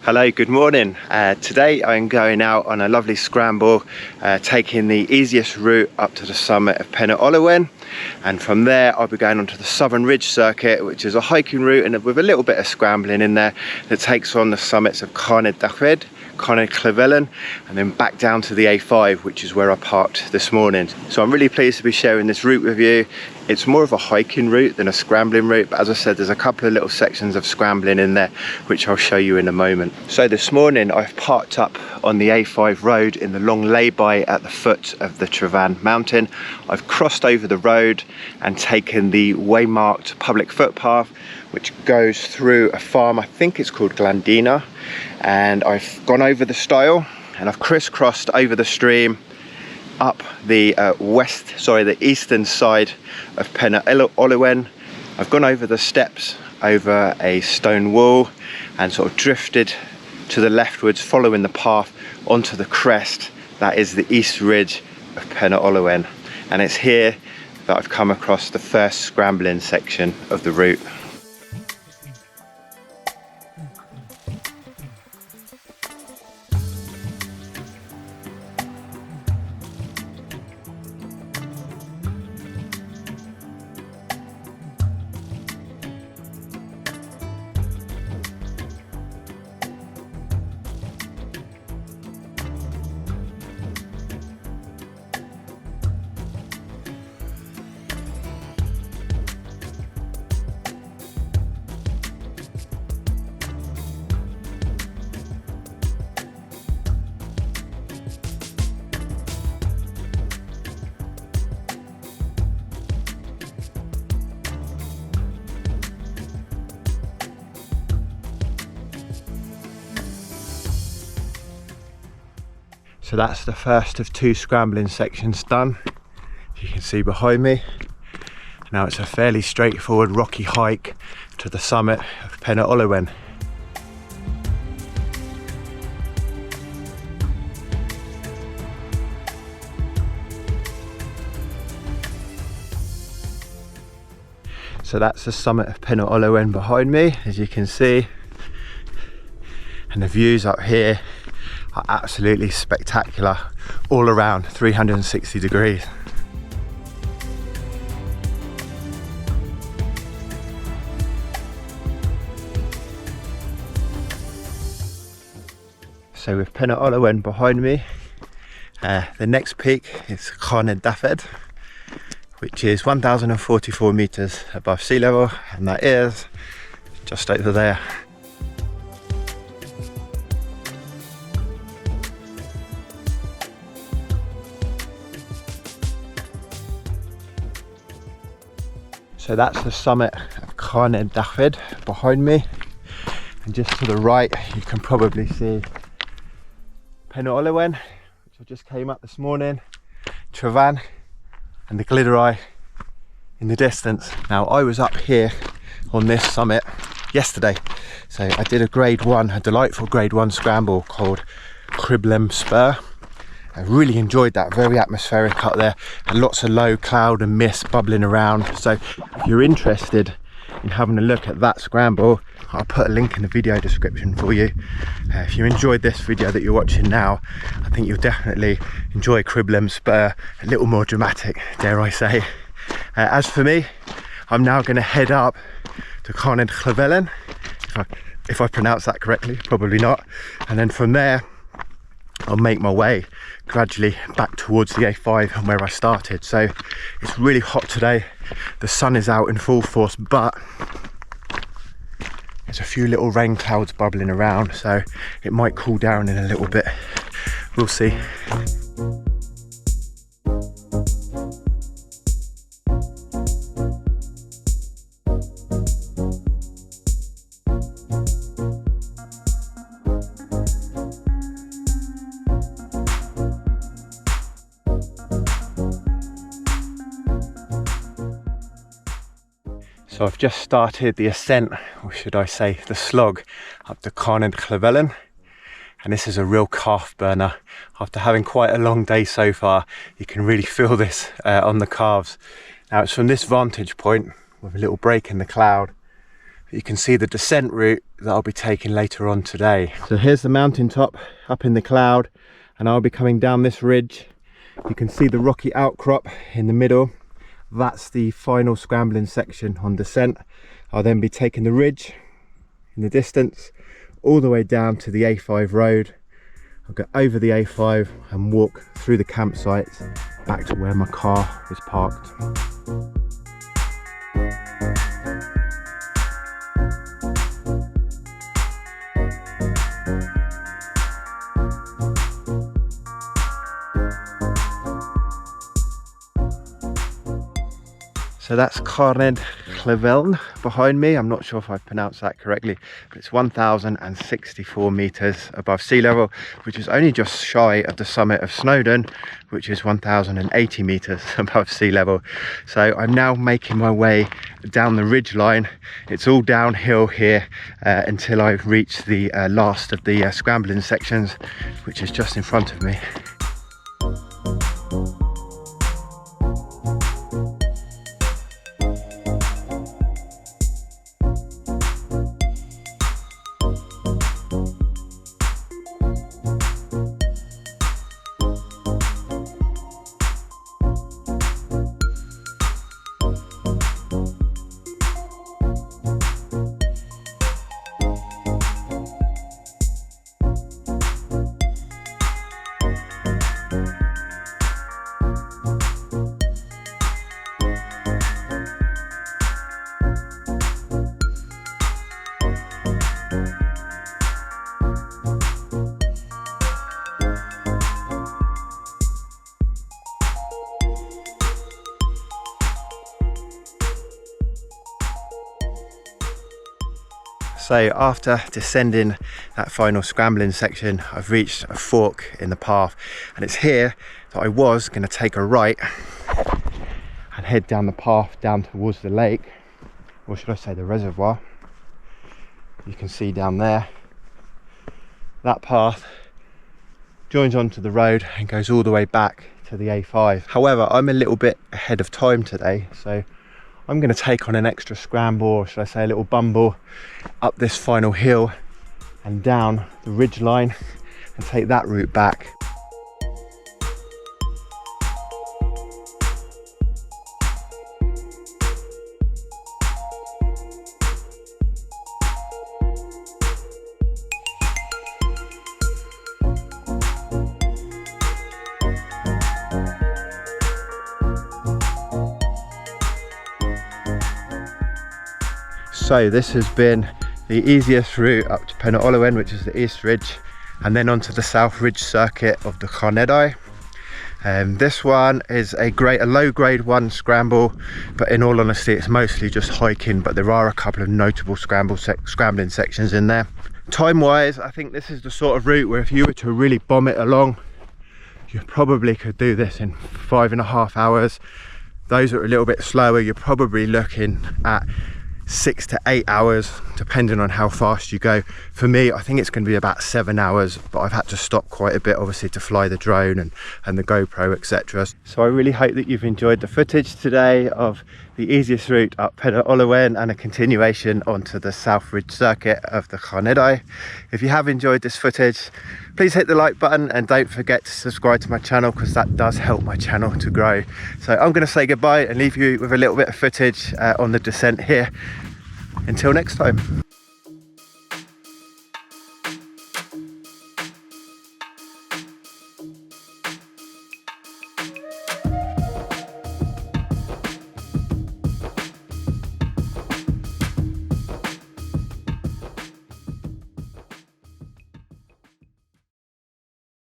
Hello, good morning. Today I'm going out on a lovely scramble, taking the easiest route up to the summit of Carnedd Ole Wen, and from there I'll be going onto the Southern Ridge Circuit, which is a hiking route and with a little bit of scrambling in there that takes on the summits of Carnedd Daffyd, Carnedd Llywelyn, and then back down to the A5, which is where I parked this morning. So I'm really pleased to be sharing this route with you. It's more of a hiking route than a scrambling route, but as I said, there's a couple of little sections of scrambling in there, which I'll show you in a moment. So this morning I've parked up on the A5 road in the long lay-by at the foot of the Trevan mountain. I've crossed over the road and taken the waymarked public footpath, which goes through a farm, I think it's called Glandina, and I've gone over the stile and I've crisscrossed over the stream up the the eastern side of Carnedd Ole Wen. I've gone over the steps, over a stone wall, and sort of drifted to the leftwards, following the path onto the crest that is the east ridge of Carnedd Ole Wen. And it's here that I've come across the first scrambling section of the route. So that's the first of two scrambling sections done, as you can see behind me. Now it's a fairly straightforward rocky hike to the summit of Carnedd Ole Wen. So that's the summit of Carnedd Ole Wen behind me, as you can see, and the views up here are absolutely spectacular all around, 360 degrees. So with Carnedd Ole Wen behind me, the next peak is Carnedd Daffyd, which is 1,044 meters above sea level, and that is just over there. So that's the summit of Carnedd Daffyd behind me, and just to the right you can probably see Carnedd Ole Wen, which I just came up this morning, Trevan, and the Glideri in the distance. Now I was up here on this summit yesterday, so I did a delightful grade 1 scramble called Cribblem Spur. I really enjoyed that, very atmospheric up there, and lots of low cloud and mist bubbling around. So if you're interested in having a look at that scramble, I'll put a link in the video description for you. If you enjoyed this video that you're watching now, I think you'll definitely enjoy Cribblem Spur, a little more dramatic, dare I say. As for me, I'm now going to head up to Carnedd Llywelyn, if I pronounce that correctly, probably not, and then from there I'll make my way gradually back towards the A5 and where I started. So it's really hot today, the sun is out in full force, but there's a few little rain clouds bubbling around, so it might cool down in a little bit. We'll see. So I've just started the ascent, or should I say the slog, up to Carnedd Llywelyn, and this is a real calf burner. After having quite a long day so far, you can really feel this on the calves. Now it's from this vantage point, with a little break in the cloud, You can see the descent route that I'll be taking later on today. So here's the mountaintop up in the cloud, and I'll be coming down this ridge. You can see the rocky outcrop in the middle. That's the final scrambling section on descent. I'll then be taking the ridge in the distance all the way down to the A5 road. I'll go over the A5 and walk through the campsites back to where my car is parked. So that's Carnedd Llywelyn behind me. I'm not sure if I've pronounced that correctly, but it's 1,064 meters above sea level, which is only just shy of the summit of Snowdon, which is 1,080 meters above sea level. So I'm now making my way down the ridge line. It's all downhill here until I reach the last of the scrambling sections, which is just in front of me. So after descending that final scrambling section, I've reached a fork in the path, and it's here that I was going to take a right and head down the path down towards the lake, or should I say the reservoir. You can see down there, that path joins onto the road and goes all the way back to the A5. However, I'm a little bit ahead of time today, so I'm going to take on an extra scramble, or should I say a little bumble, up this final hill and down the ridge line and take that route back. So this has been the easiest route up to Carnedd Llywelyn, which is the East Ridge, and then onto the South Ridge circuit of the Carnedd. This one is a low grade one scramble, but in all honesty it's mostly just hiking, but there are a couple of notable scrambling sections in there. Time wise, I think this is the sort of route where if you were to really bomb it along, you probably could do this in 5.5 hours. Those that are a little bit slower, you're probably looking at 6 to 8 hours, depending on how fast you go. For me, I think it's going to be about 7 hours, but I've had to stop quite a bit, obviously, to fly the drone and the GoPro, etc. So I really hope that you've enjoyed the footage today of the easiest route up Carnedd Llywelyn and a continuation onto the South Ridge circuit of the Carnedd. If you have enjoyed this footage, please hit the like button and don't forget to subscribe to my channel, because that does help my channel to grow. So I'm going to say goodbye and leave you with a little bit of footage on the descent here. Until next time.